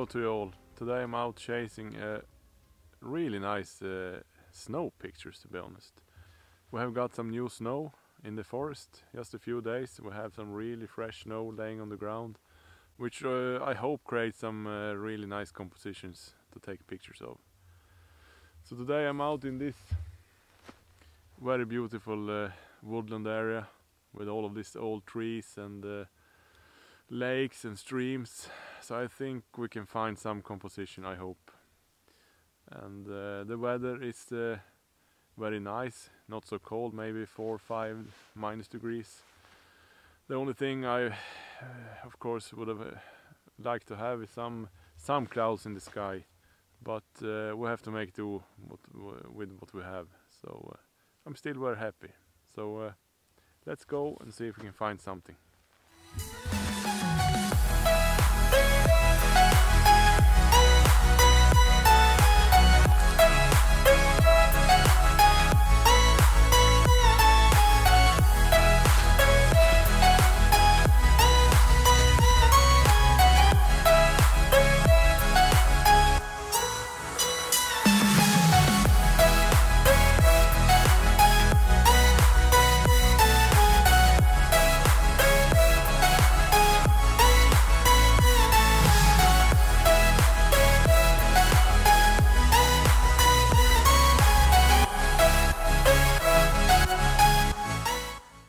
to you all. Today I'm out chasing really nice snow pictures, to be honest. We have got some new snow in the forest, just a few days. We have some really fresh snow laying on the ground, which I hope creates some really nice compositions to take pictures of. So today I'm out in this very beautiful woodland area with all of these old trees and lakes and streams. So I think we can find some composition, I hope. And the weather is very nice, not so cold, maybe 4 or 5 minus degrees. The only thing I of course would have liked to have is some clouds in the sky, but we have to make do with what we have. So I'm still very happy. So let's go and see if we can find something.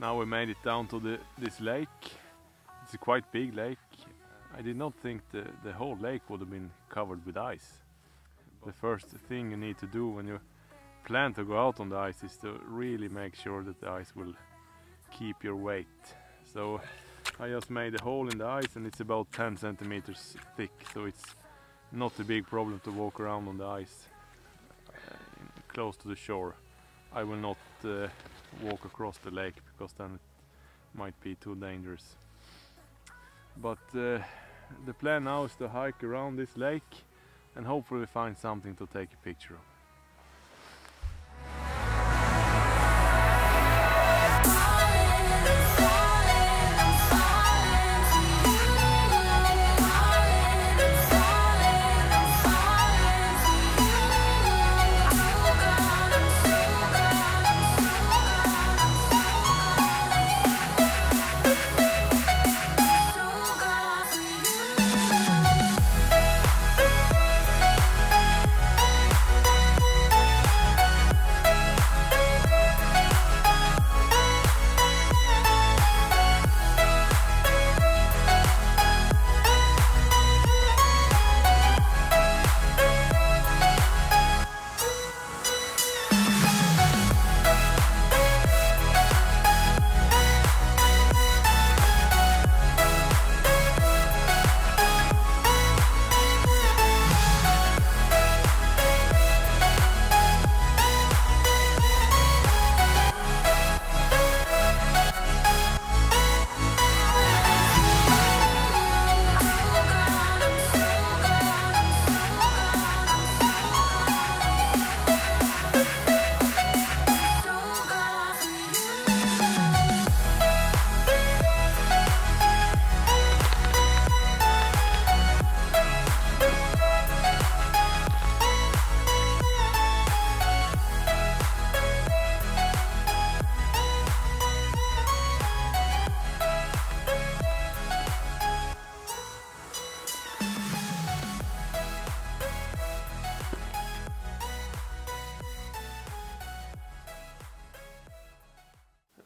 Now we made it down to this lake. It's a quite big lake. I did not think the whole lake would have been covered with ice. The first thing you need to do when you plan to go out on the ice is to really make sure that the ice will keep your weight. So I just made a hole in the ice, and it's about 10 centimeters thick, so it's not a big problem to walk around on the ice close to the shore. I will not walk across the lake because then it might be too dangerous. But the plan now is to hike around this lake and hopefully find something to take a picture of.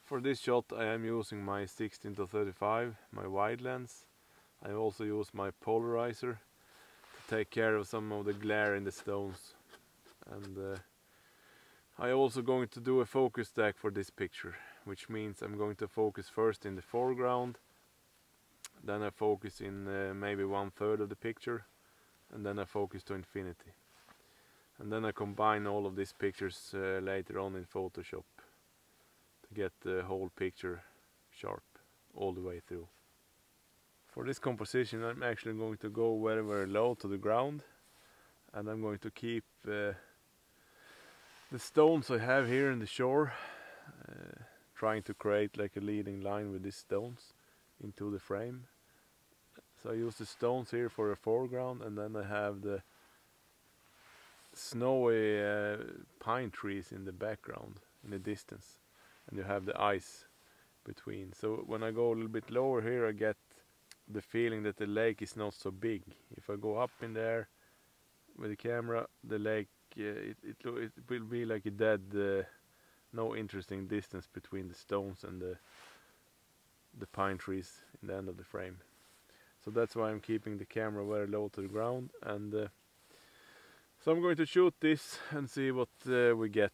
For this shot I am using my 16-35, my wide lens. I also use my polarizer to take care of some of the glare in the stones. And I also going to do a focus stack for this picture, which means I'm going to focus first in the foreground, then I focus in maybe 1/3 of the picture, and then I focus to infinity. And then I combine all of these pictures later on in Photoshop to get the whole picture sharp all the way through. For this composition I'm actually going to go very, very low to the ground, and I'm going to keep the stones I have here in the shore, trying to create like a leading line with these stones into the frame. So I use the stones here for a foreground, and then I have the snowy pine trees in the background, in the distance, and you have the ice between. So when I go a little bit lower here, I get the feeling that the lake is not so big. If I go up in there with the camera, the lake, it will be like a dead, no interesting distance between the stones and the pine trees in the end of the frame. So that's why I'm keeping the camera very low to the ground, and so I'm going to shoot this and see what we get.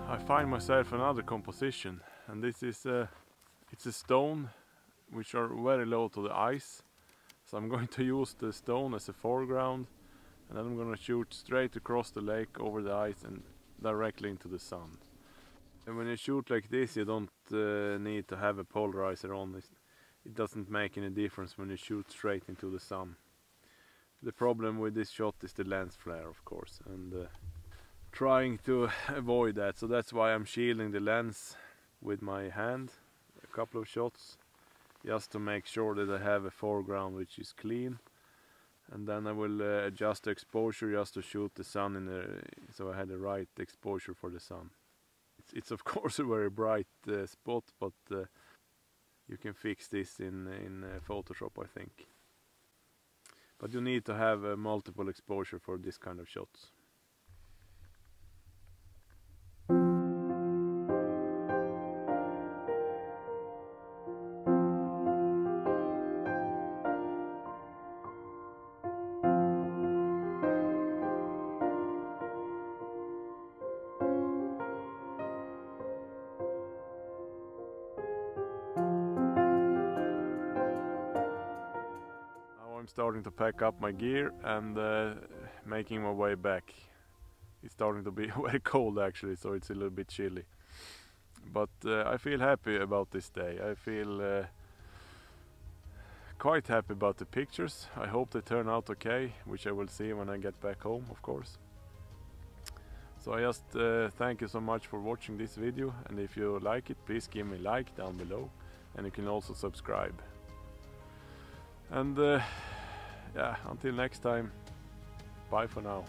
I find myself another composition, and this is it's a stone which are very low to the ice, so I'm going to use the stone as a foreground, and then I'm going to shoot straight across the lake over the ice and directly into the sun. And when you shoot like this, you don't need to have a polarizer on this. It doesn't make any difference when you shoot straight into the sun. The problem with this shot is the lens flare, of course, and trying to avoid that, so that's why I'm shielding the lens with my hand a couple of shots, just to make sure that I have a foreground which is clean, and then I will adjust the exposure just to shoot the sun in so I had the right exposure for the sun. It's of course a very bright spot, but you can fix this in Photoshop, I think. But you need to have multiple exposure for this kind of shots. I'm starting to pack up my gear and making my way back. It's starting to be very cold actually, so it's a little bit chilly. But I feel happy about this day. I feel quite happy about the pictures. I hope they turn out okay, which I will see when I get back home, of course. So I just thank you so much for watching this video, and if you like it, please give me a like down below, and you can also subscribe. And yeah, until next time, bye for now.